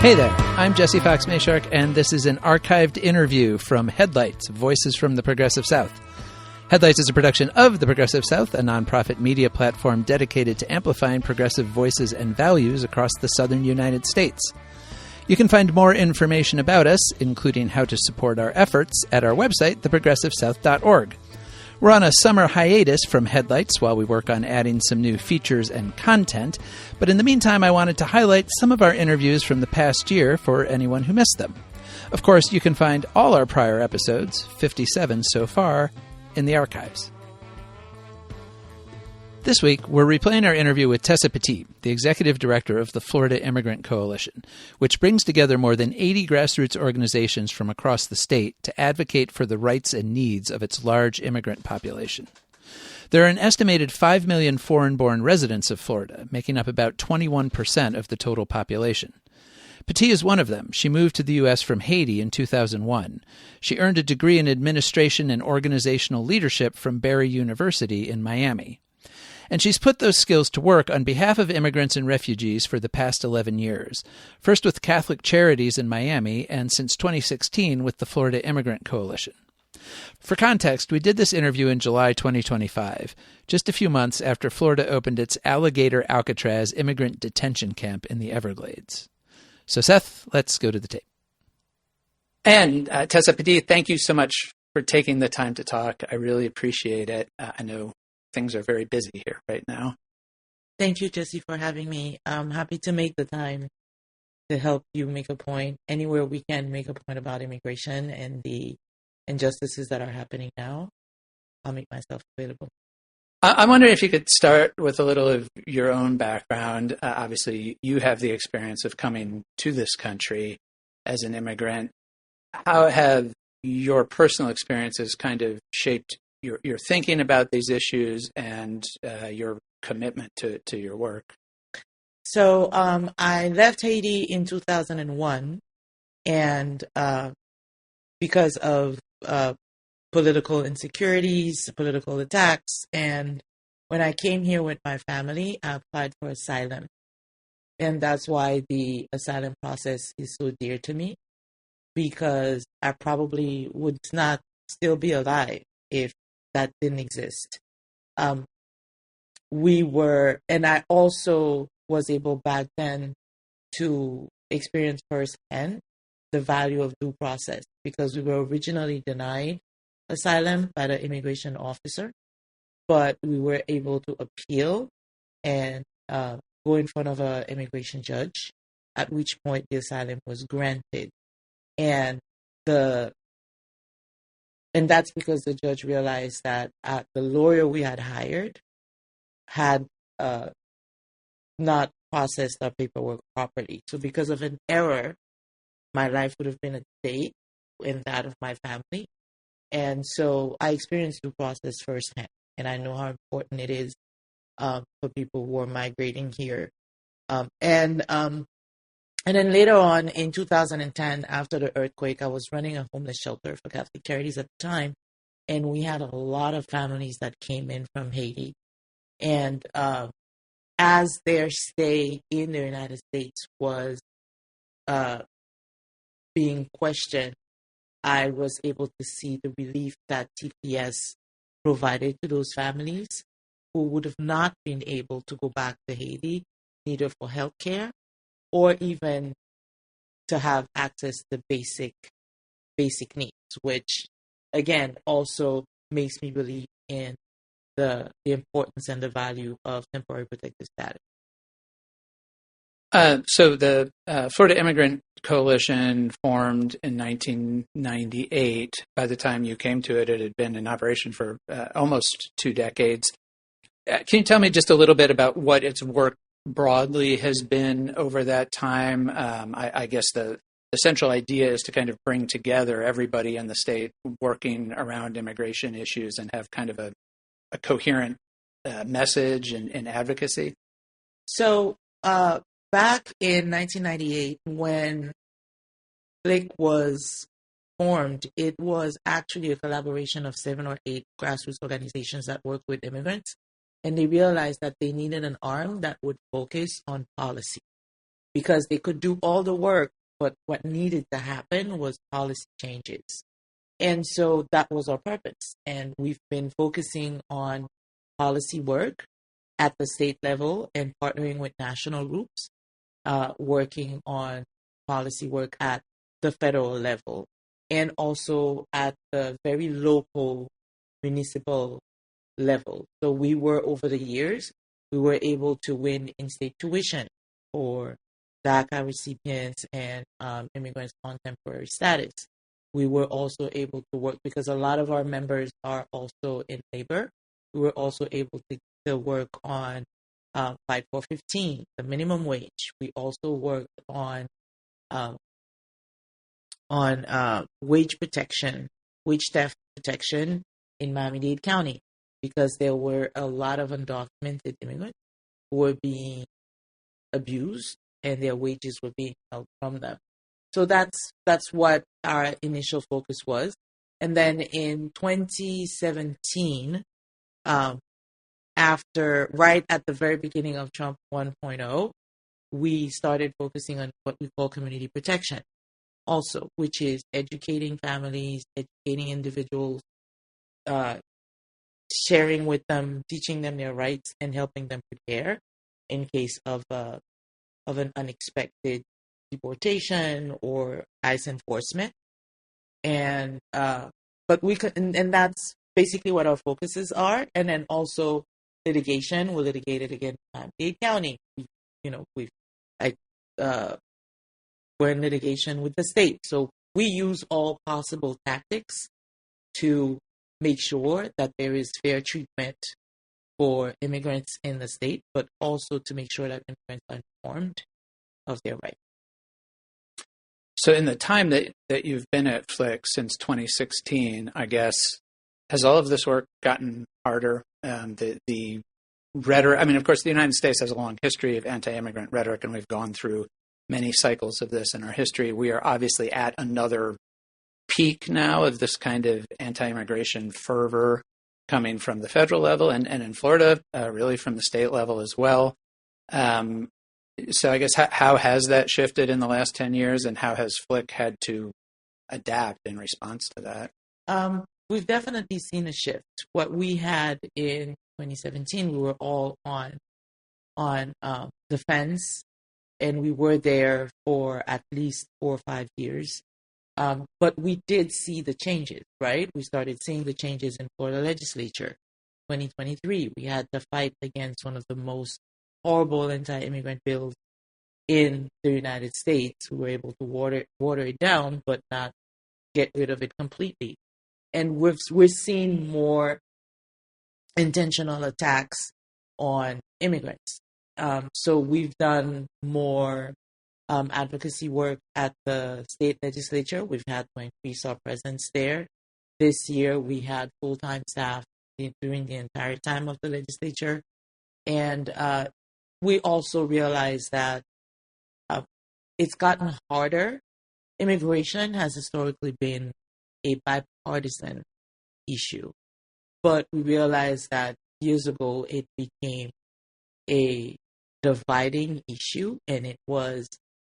Hey there, I'm Jesse Fox Mayshark, and this is an archived interview from Headlights, Voices from the Progressive South. Headlights is a production of the Progressive South, a nonprofit media platform dedicated to amplifying progressive voices and values across the southern United States. You can find more information about us, including how to support our efforts, at our website, theprogressivesouth.org. We're on a summer hiatus from Headlights while we work on adding some new features and content, but in the meantime, I wanted to highlight some of our interviews from the past year for anyone who missed them. Of course, you can find all our prior episodes, 57 so far, in the archives. This week, we're replaying our interview with Tessa Petit, the executive director of the Florida Immigrant Coalition, which brings together more than 80 grassroots organizations from across the state to advocate for the rights and needs of its large immigrant population. There are an estimated 5 million foreign-born residents of Florida, making up about 21% of the total population. Petit is one of them. She moved to the U.S. from Haiti in 2001. She earned a degree in administration and organizational leadership from Barry University in Miami. And she's put those skills to work on behalf of immigrants and refugees for the past 11 years, first with Catholic Charities in Miami and since 2016 with the Florida Immigrant Coalition. For context, we did this interview in July 2025, just a few months after Florida opened its Alligator Alcatraz immigrant detention camp in the Everglades. So Seth, let's go to the tape. And Tessa Petit, thank you so much for taking the time to talk. I really appreciate it. I know things are very busy here right now. Thank you, Jesse, for having me. I'm happy to make the time to help you make a point anywhere we can make a point about immigration and the injustices that are happening now. I'll make myself available. I'm wondering if you could start with a little of your own background. Obviously, you have the experience of coming to this country as an immigrant. How have your personal experiences kind of shaped your thinking about these issues and your commitment to your work? So I left Haiti in 2001, and because of political insecurities, political attacks, and when I came here with my family, I applied for asylum. And that's why the asylum process is so dear to me, because I probably would not still be alive if that didn't exist. And I also was able back then to experience firsthand the value of due process, because we were originally denied asylum by the immigration officer, but we were able to appeal and go in front of an immigration judge, at which point the asylum was granted. And that's because the judge realized that the lawyer we had hired had not processed our paperwork properly. So because of an error, my life would have been at stake in that of my family. And so I experienced due process firsthand, and I know how important it is for people who are migrating here. And then later on in 2010, after the earthquake, I was running a homeless shelter for Catholic Charities at the time. And we had a lot of families that came in from Haiti. And as their stay in the United States was being questioned, I was able to see the relief that TPS provided to those families who would have not been able to go back to Haiti, neither for health care or even to have access to basic needs, which, again, also makes me believe in the importance and the value of temporary protected status. So the Florida Immigrant Coalition formed in 1998. By the time you came to it, it had been in operation for almost 2 decades. Can you tell me just a little bit about what its work broadly has been over that time? I guess the central idea is to kind of bring together everybody in the state working around immigration issues and have kind of a coherent message and advocacy. So back in 1998, when FLIC was formed, it was actually a collaboration of 7 or 8 grassroots organizations that work with immigrants. And they realized that they needed an arm that would focus on policy. because they could do all the work, but what needed to happen was policy changes. And so that was our purpose. And we've been focusing on policy work at the state level and partnering with national groups, working on policy work at the federal level and also at the very local municipal level. So we were, over the years, we were able to win in-state tuition for DACA recipients and immigrants on temporary status. We were also able to work, because a lot of our members are also in labor, we were also able to work on 5415, the minimum wage. We also worked on wage protection, wage theft protection in Miami-Dade County, because there were a lot of undocumented immigrants who were being abused and their wages were being held from them. So that's what our initial focus was. And then in 2017, right at the very beginning of Trump 1.0, we started focusing on what we call community protection also, which is educating families, educating individuals, sharing with them, teaching them their rights, and helping them prepare in case of an unexpected deportation or ICE enforcement. And but we could, and that's basically what our focuses are. And then also litigation. We're litigated against Miami-Dade County. We're in litigation with the state. So we use all possible tactics to make sure that there is fair treatment for immigrants in the state, but also to make sure that immigrants are informed of their rights. So in the time that you've been at Flick since 2016, I guess, has all of this work gotten harder? The rhetoric, I mean, of course, the United States has a long history of anti-immigrant rhetoric, and we've gone through many cycles of this in our history. We are obviously at another peak now of this kind of anti-immigration fervor coming from the federal level and in Florida, really from the state level as well. So I guess how has that shifted in the last 10 years, and how has Flick had to adapt in response to that? We've definitely seen a shift. What we had in 2017, we were all on the fence, and we were there for at least 4 or 5 years. But we did see the changes, right? We started seeing the changes in Florida legislature. 2023, we had to fight against one of the most horrible anti-immigrant bills in the United States. We were able to water it down, but not get rid of it completely. And we're seeing more intentional attacks on immigrants. So we've done more advocacy work at the state legislature. We've had to increase our presence there. This year, we had full-time staff during the entire time of the legislature. And we also realized that it's gotten harder. Immigration has historically been a bipartisan issue. But we realized that years ago, it became a dividing issue. And it was,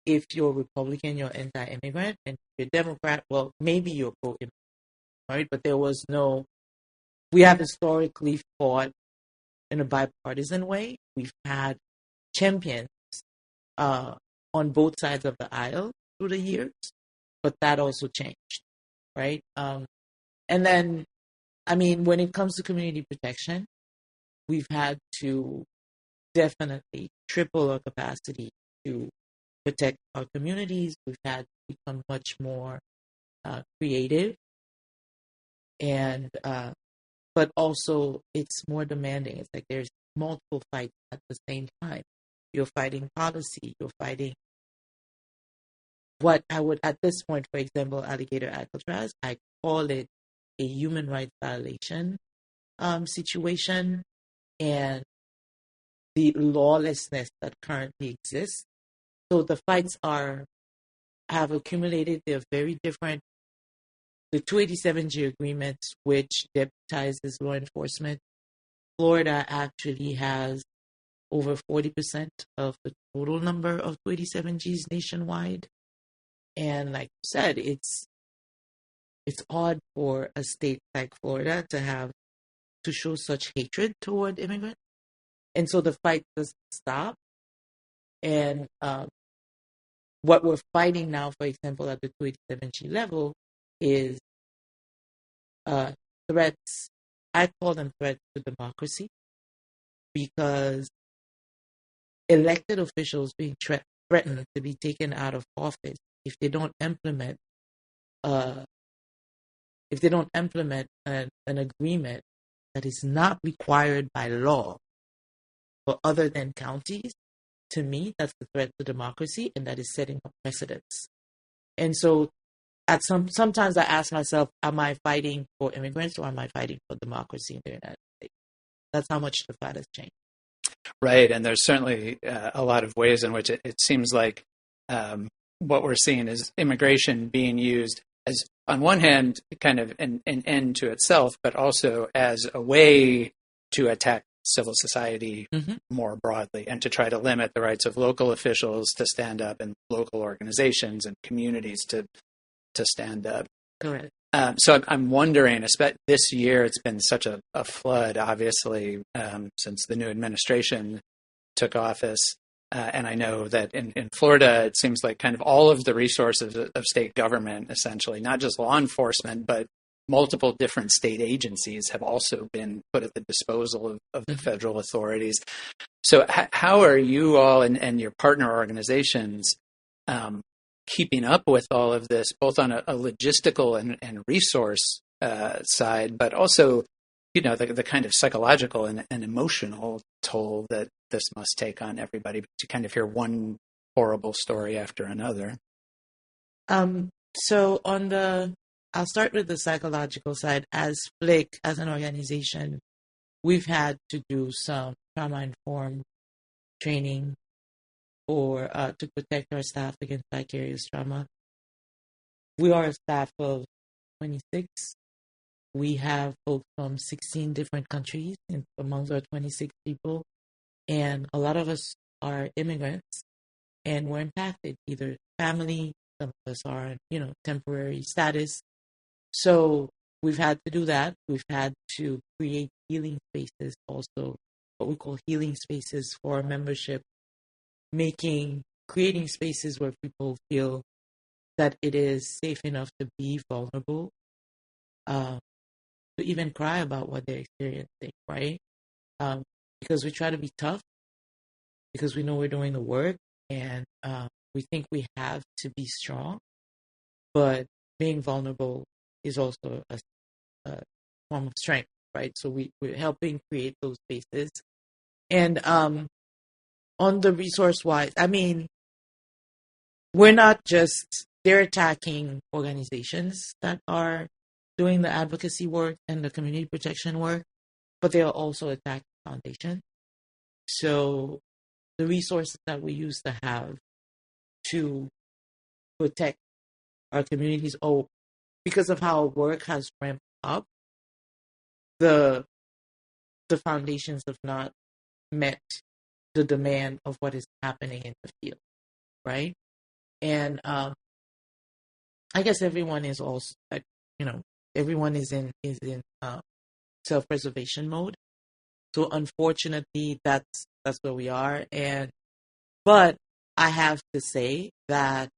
if you're Republican, you're anti-immigrant, and if you're Democrat, well, maybe you're pro-immigrant, right? But we have historically fought in a bipartisan way. We've had champions on both sides of the aisle through the years, but that also changed, right? And then, I mean, when it comes to community protection, we've had to definitely triple our capacity to protect our communities. We've had to become much more creative, and but also it's more demanding. It's like there's multiple fights at the same time. You're fighting policy. You're fighting what I would, at this point, for example, Alligator Alcatraz, I call it a human rights violation situation, and the lawlessness that currently exists. So the fights have accumulated. They're very different. The 287G agreements, which deputizes law enforcement, Florida actually has over 40% of the total number of 287Gs nationwide. And like you said, it's odd for a state like Florida to show such hatred toward immigrants. And so the fight doesn't stop. And what we're fighting now, for example, at the 287G level is threats. I call them threats to democracy, because elected officials being threatened to be taken out of office if they don't implement an agreement that is not required by law for other than counties. To me, that's the threat to democracy, and that is setting up precedents. And so sometimes I ask myself, am I fighting for immigrants or am I fighting for democracy in the United States? That's how much the fight has changed. Right, and there's certainly a lot of ways in which it seems like what we're seeing is immigration being used as, on one hand, kind of an end to itself, but also as a way to attack civil society more broadly and to try to limit the rights of local officials to stand up and local organizations and communities to stand up. Correct. So I'm wondering, especially this year, it's been such a flood, obviously, since the new administration took office. And I know that in Florida, it seems like kind of all of the resources of state government, essentially, not just law enforcement, but multiple different state agencies have also been put at the disposal of the federal authorities. So how are you all and your partner organizations keeping up with all of this, both on a logistical and resource side, but also, the kind of psychological and emotional toll that this must take on everybody to kind of hear one horrible story after another? So I'll start with the psychological side. As FLIC, as an organization, we've had to do some trauma-informed training to protect our staff against vicarious trauma. We are a staff of 26. We have folks from 16 different countries amongst our 26 people, and a lot of us are immigrants, and we're impacted, either family, some of us are, temporary status. So we've had to do that. We've had to create healing spaces, also what we call healing spaces for our membership, creating spaces where people feel that it is safe enough to be vulnerable, to even cry about what they're experiencing, right? Because we try to be tough, because we know we're doing the work, and we think we have to be strong, but being vulnerable is also a form of strength, right? So we're helping create those spaces. And on the resource-wise, they're attacking organizations that are doing the advocacy work and the community protection work, but they are also attacking foundations. So the resources that we used to have to protect our communities, because of how work has ramped up, the foundations have not met the demand of what is happening in the field, right? And I guess everyone is also, everyone is in self-preservation mode. So unfortunately, that's where we are. But I have to say that,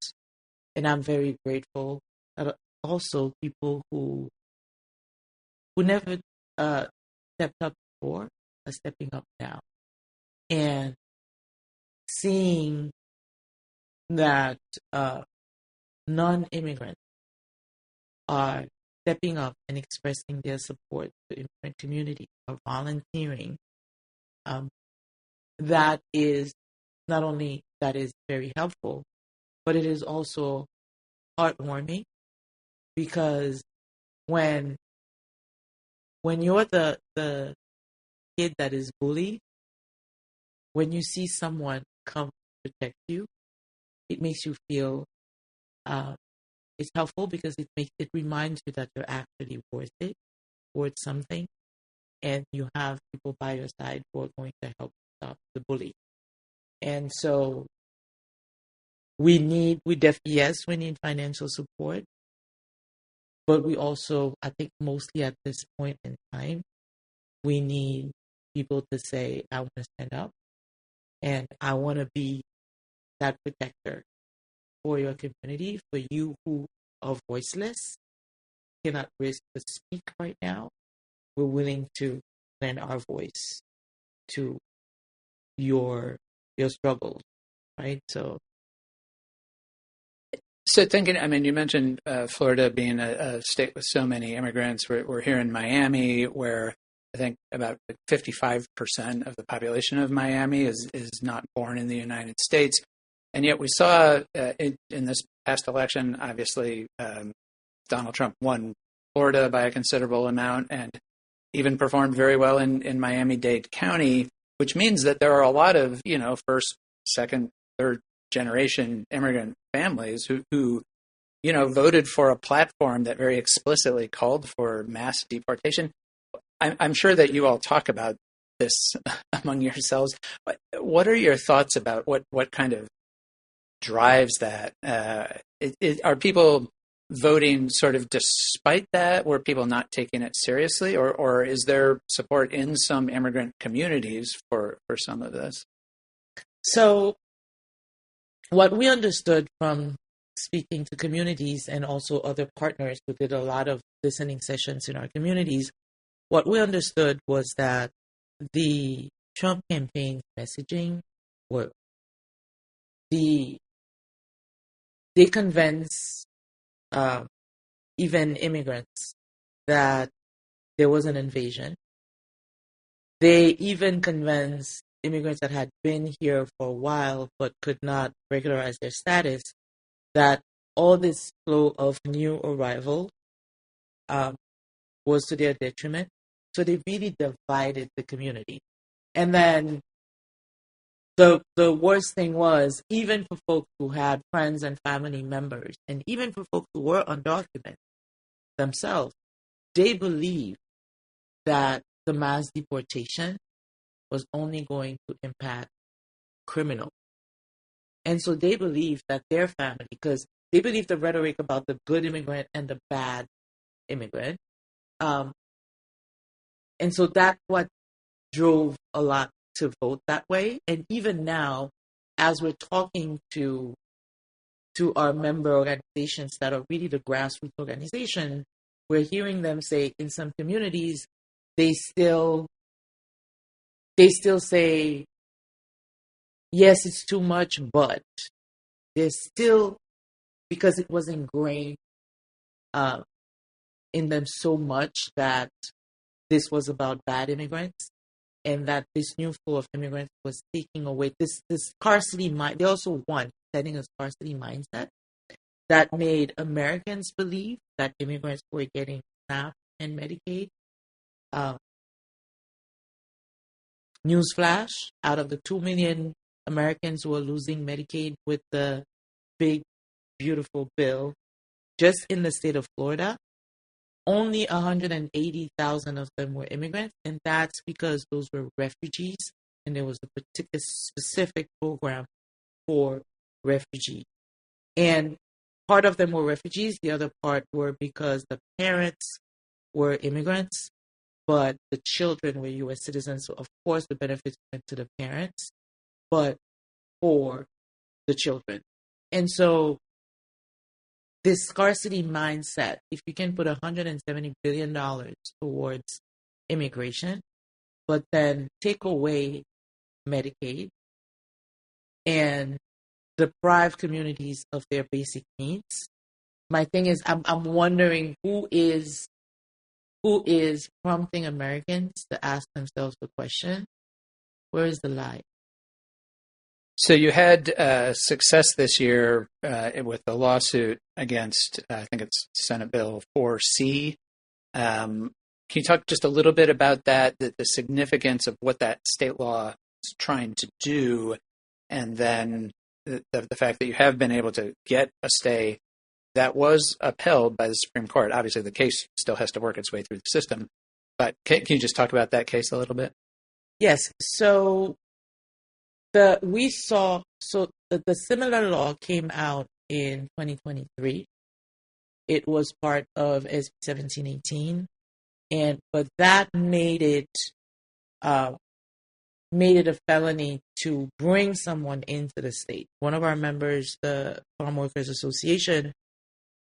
and I'm very grateful that also people who never stepped up before are stepping up now, and seeing that non-immigrants are stepping up and expressing their support to immigrant community or volunteering. That is not only that is very helpful, but it is also heartwarming, because when you're the kid that is bullied, when you see someone come protect you, it makes you feel it's helpful, because it reminds you that you're actually worth something, and you have people by your side who are going to help stop the bully. And so we need financial support, but we also, I think mostly at this point in time, we need people to say, I want to stand up and I want to be that protector for your community, for you who are voiceless, cannot risk to speak right now. We're willing to lend our voice to your struggles, right? So thinking, I mean, you mentioned Florida being a state with so many immigrants. We're here in Miami, where I think about 55% of the population of Miami is not born in the United States. And yet we saw in this past election, obviously, Donald Trump won Florida by a considerable amount and even performed very well in Miami-Dade County, which means that there are a lot of, first, second, third generation immigrant families who voted for a platform that very explicitly called for mass deportation. I'm sure that you all talk about this among yourselves. What are your thoughts about what kind of drives that? Are people voting sort of despite that? Were people not taking it seriously? Or is there support in some immigrant communities for some of this? So what we understood from speaking to communities and also other partners who did a lot of listening sessions in our communities, what we understood was that the Trump campaign messaging they convince even immigrants that there was an invasion. They even convinced immigrants that had been here for a while but could not regularize their status that all this flow of new arrival was to their detriment. So they really divided the community. And then the worst thing was, even for folks who had friends and family members, and even for folks who were undocumented themselves, they believed that the mass deportation was only going to impact criminals. And so they believed that their family, because they believed the rhetoric about the good immigrant and the bad immigrant. And so that's what drove a lot to vote that way. And even now, as we're talking to our member organizations that are really the grassroots organization, we're hearing them say in some communities, they still say, yes, it's too much, but there's still, because it was ingrained in them so much that this was about bad immigrants, and that this new flow of immigrants was taking away this scarcity mind. They also want setting a scarcity mindset that made Americans believe that immigrants were getting SNAP and Medicaid. Newsflash, out of the 2 million Americans who are losing Medicaid with the big, beautiful bill, just in the state of Florida, only 180,000 of them were immigrants, and that's because those were refugees, and there was a particular specific program for refugees. And part of them were refugees, the other part were because the parents were immigrants, but the children were U.S. citizens. So, of course, the benefits went to the parents, but for the children. And so this scarcity mindset, if you can put $170 billion towards immigration, but then take away Medicaid and deprive communities of their basic needs, my thing is, I'm wondering who is prompting Americans to ask themselves the question, where is the lie? So you had success this year with the lawsuit against, I think it's Senate Bill 4C. Can you talk just a little bit about that, the significance of what that state law is trying to do, and then the fact that you have been able to get a stay that was upheld by the Supreme Court? Obviously, the case still has to work its way through the system, but can you just talk about that case a little bit? Yes. So The similar law came out in 2023. It was part of SB 1718, but that made it a felony to bring someone into the state. One of our members, the Farm Workers Association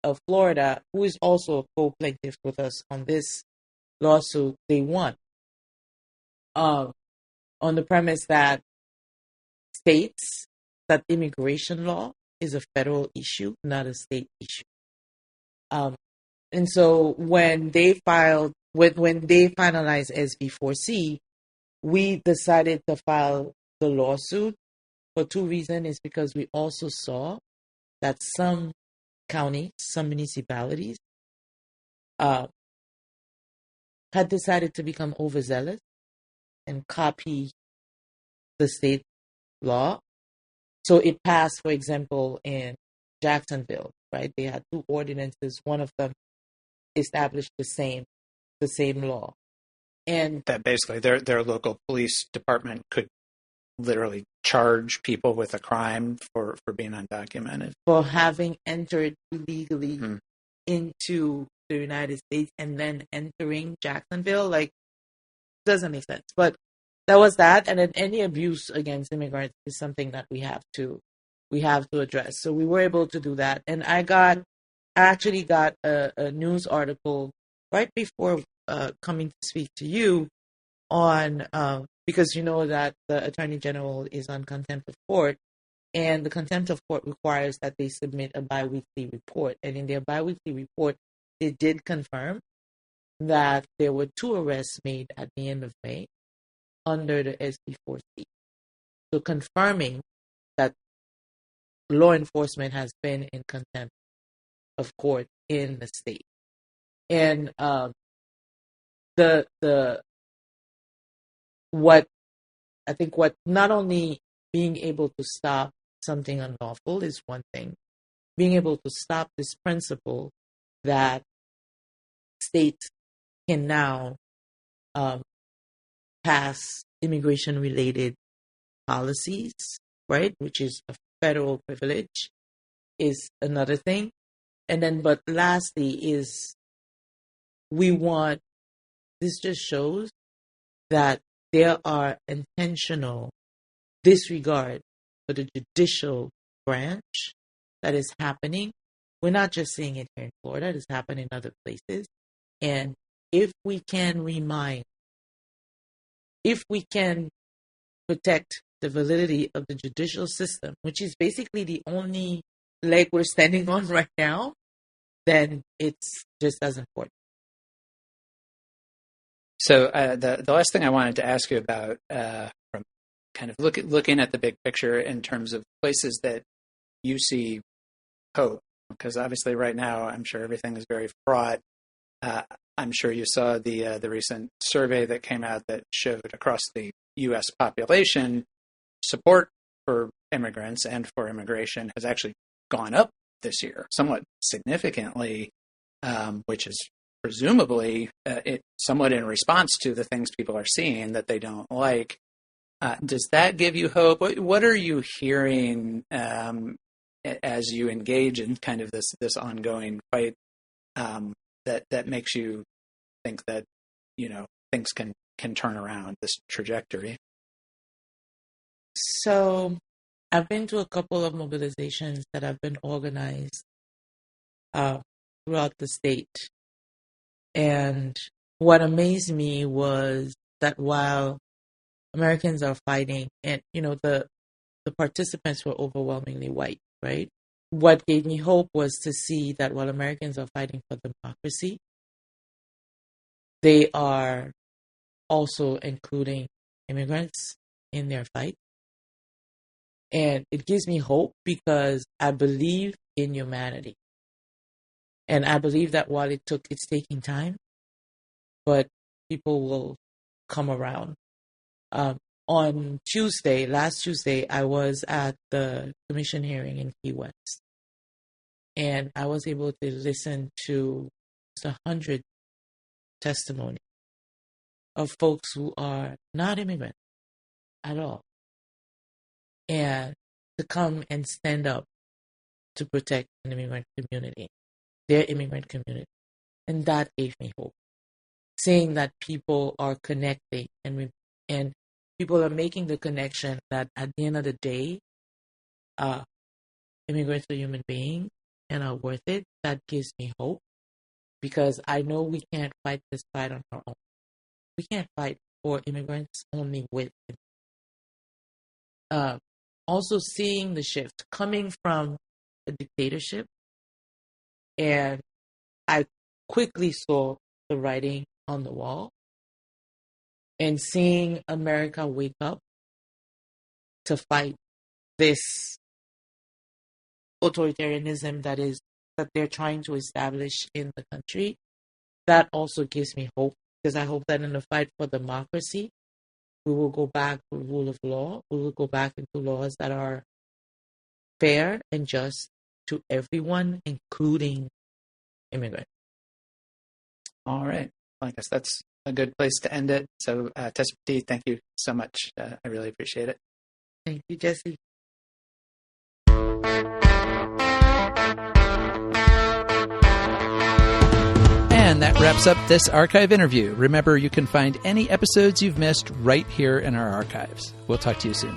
of Florida, who is also a co-plaintiff with us on this lawsuit, they won on the premise that states that immigration law is a federal issue, not a state issue. And so when they finalized SB4C, we decided to file the lawsuit for two reasons. Is because we also saw that some counties, some municipalities had decided to become overzealous and copy the state law. So it passed, for example, in Jacksonville, right? They had two ordinances. One of them established the same law. And that basically their local police department could literally charge people with a crime for being undocumented. For having entered illegally into the United States and then entering Jacksonville, like, doesn't make sense. But that was that. And then any abuse against immigrants is something that we have to address. So we were able to do that. And I actually got a news article right before coming to speak to you on, because you know that the Attorney General is on contempt of court, and the contempt of court requires that they submit a biweekly report. And in their biweekly report, they did confirm that there were 2 arrests made at the end of May under the SB4C. So confirming that law enforcement has been in contempt of court in the state. And what not only being able to stop something unlawful is one thing, being able to stop this principle that states can now pass immigration-related policies, right, which is a federal privilege, is another thing. And then, but lastly is this just shows that there are intentional disregard for the judicial branch that is happening. We're not just seeing it here in Florida, it is happening in other places. And if we can protect the validity of the judicial system, which is basically the only leg we're standing on right now, then it's just as important. So the last thing I wanted to ask you about, from kind of looking at the big picture in terms of places that you see hope, because obviously right now I'm sure everything is very fraught. I'm sure you saw the recent survey that came out that showed across the U.S. population, support for immigrants and for immigration has actually gone up this year, somewhat significantly, which is presumably it somewhat in response to the things people are seeing that they don't like. Does that give you hope? What are you hearing as you engage in kind of this ongoing fight that makes you think that things can turn around this trajectory? So I've been to a couple of mobilizations that have been organized throughout the state. And what amazed me was that while Americans are fighting, and the participants were overwhelmingly white, right? What gave me hope was to see that while Americans are fighting for democracy, they are also including immigrants in their fight. And it gives me hope because I believe in humanity. And I believe that while it's taking time, but people will come around. On last Tuesday, I was at the commission hearing in Key West. And I was able to listen to 100 testimonies of folks who are not immigrants at all. and to come and stand up to protect an immigrant community, their immigrant community. And that gave me hope. Seeing that people are connecting and people are making the connection that at the end of the day, immigrants are human beings and are worth it, that gives me hope, because I know we can't fight this fight on our own. We can't fight for immigrants only with immigrants. Also seeing the shift coming from a dictatorship, and I quickly saw the writing on the wall, and seeing America wake up to fight this authoritarianism that they're trying to establish in the country, that also gives me hope, because I hope that in the fight for democracy, we will go back to the rule of law. We will go back into laws that are fair and just to everyone, including immigrants. All right. Well, I guess that's a good place to end it. So, Tessa Petit, thank you so much. I really appreciate it. Thank you, Jesse. And that wraps up this archive interview. Remember, you can find any episodes you've missed right here in our archives. We'll talk to you soon.